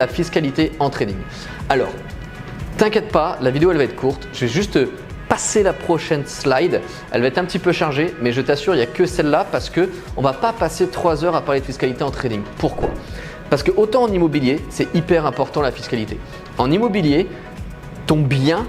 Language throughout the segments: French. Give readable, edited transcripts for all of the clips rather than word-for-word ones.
la fiscalité en trading. Alors, t'inquiète pas, la vidéo elle va être courte. Je vais juste passer la prochaine slide. Elle va être un petit peu chargée, mais je t'assure, il n'y a que celle-là parce qu'on ne va pas passer 3 heures à parler de fiscalité en trading. Pourquoi? Parce que autant en immobilier, c'est hyper important la fiscalité. En immobilier, ton bien,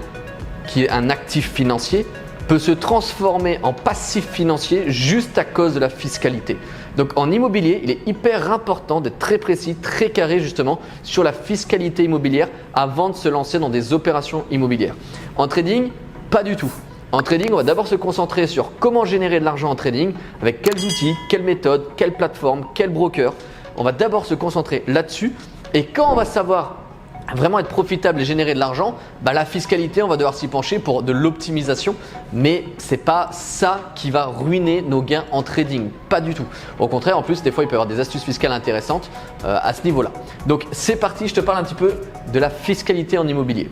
qui est un actif financier, peut se transformer en passif financier juste à cause de la fiscalité. Donc en immobilier, il est hyper important d'être très précis, très carré justement sur la fiscalité immobilière avant de se lancer dans des opérations immobilières. En trading, pas du tout. En trading, on va d'abord se concentrer sur comment générer de l'argent en trading, avec quels outils, quelles méthodes, quelles plateformes, quels brokers. On va d'abord se concentrer là-dessus et quand on va savoir vraiment être profitable et générer de l'argent, la fiscalité, on va devoir s'y pencher pour de l'optimisation, mais ce n'est pas ça qui va ruiner nos gains en trading, pas du tout. Au contraire, en plus, des fois, il peut y avoir des astuces fiscales intéressantes à ce niveau-là. Donc, c'est parti, je te parle un petit peu de la fiscalité en immobilier.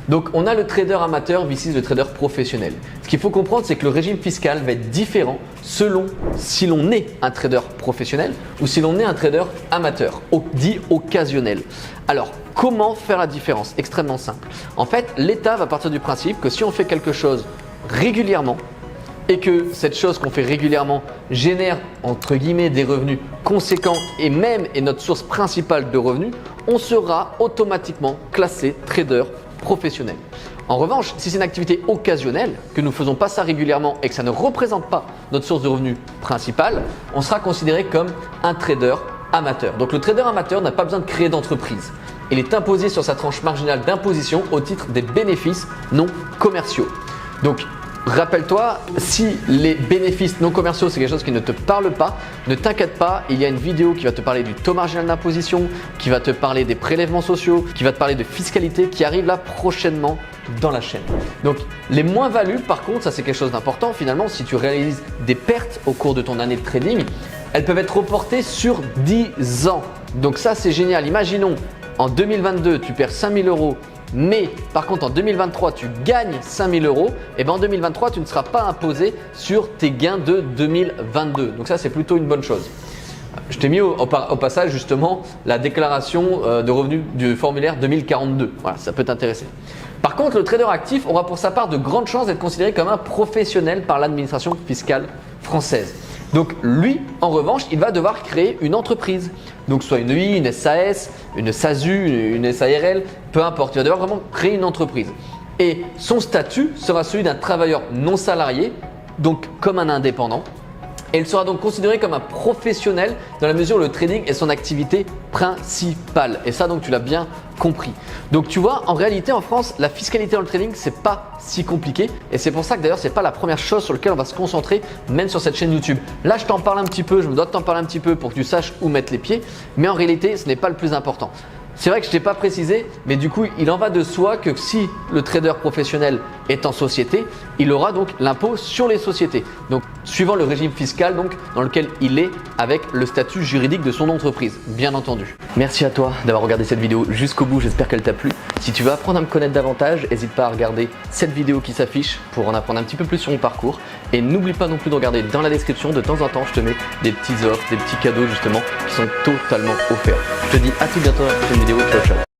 Donc, on a le trader amateur versus le trader professionnel. Ce qu'il faut comprendre, c'est que le régime fiscal va être différent selon si l'on est un trader professionnel ou si l'on est un trader amateur, dit occasionnel. Alors, comment faire la différence? Extrêmement simple. En fait, l'État va partir du principe que si on fait quelque chose régulièrement et que cette chose qu'on fait régulièrement génère entre guillemets des revenus conséquents et même est notre source principale de revenus, on sera automatiquement classé trader professionnel. En revanche, si c'est une activité occasionnelle, que nous ne faisons pas ça régulièrement et que ça ne représente pas notre source de revenus principale, on sera considéré comme un trader amateur. Donc le trader amateur n'a pas besoin de créer d'entreprise. Il est imposé sur sa tranche marginale d'imposition au titre des bénéfices non commerciaux. Donc rappelle-toi, si les bénéfices non commerciaux c'est quelque chose qui ne te parle pas, ne t'inquiète pas, il y a une vidéo qui va te parler du taux marginal d'imposition, qui va te parler des prélèvements sociaux, qui va te parler de fiscalité qui arrive là prochainement dans la chaîne. Donc les moins-values par contre, ça c'est quelque chose d'important finalement, si tu réalises des pertes au cours de ton année de trading, elles peuvent être reportées sur 10 ans. Donc ça c'est génial, imaginons en 2022 tu perds 5 000 €. Mais par contre en 2023 tu gagnes 5 000 €, et en 2023 tu ne seras pas imposé sur tes gains de 2022. Donc ça c'est plutôt une bonne chose. Je t'ai mis au passage justement la déclaration de revenus du formulaire 2042. Voilà, ça peut t'intéresser. Par contre, le trader actif aura pour sa part de grandes chances d'être considéré comme un professionnel par l'administration fiscale française. Donc lui, en revanche, il va devoir créer une entreprise. Donc soit une EI, une SAS, une SASU, une SARL, peu importe. Il va devoir vraiment créer une entreprise. Et son statut sera celui d'un travailleur non salarié, donc comme un indépendant. Et il sera donc considéré comme un professionnel dans la mesure où le trading est son activité principale. Et ça donc tu l'as bien compris. Donc tu vois, en réalité en France, la fiscalité dans le trading, c'est pas si compliqué. Et c'est pour ça que d'ailleurs, c'est pas la première chose sur laquelle on va se concentrer, même sur cette chaîne YouTube. Là, je t'en parle un petit peu, je me dois de t'en parler un petit peu pour que tu saches où mettre les pieds. Mais en réalité, ce n'est pas le plus important. C'est vrai que je ne t'ai pas précisé, mais du coup, il en va de soi que si le trader professionnel est en société, il aura donc l'impôt sur les sociétés. Donc, suivant le régime fiscal donc, dans lequel il est avec le statut juridique de son entreprise, bien entendu. Merci à toi d'avoir regardé cette vidéo jusqu'au bout, j'espère qu'elle t'a plu. Si tu veux apprendre à me connaître davantage, n'hésite pas à regarder cette vidéo qui s'affiche pour en apprendre un petit peu plus sur mon parcours. Et n'oublie pas non plus de regarder dans la description, de temps en temps, je te mets des petites offres, des petits cadeaux justement qui sont totalement offerts. Je te dis à tout bientôt dans la prochaine vidéo, ciao ciao.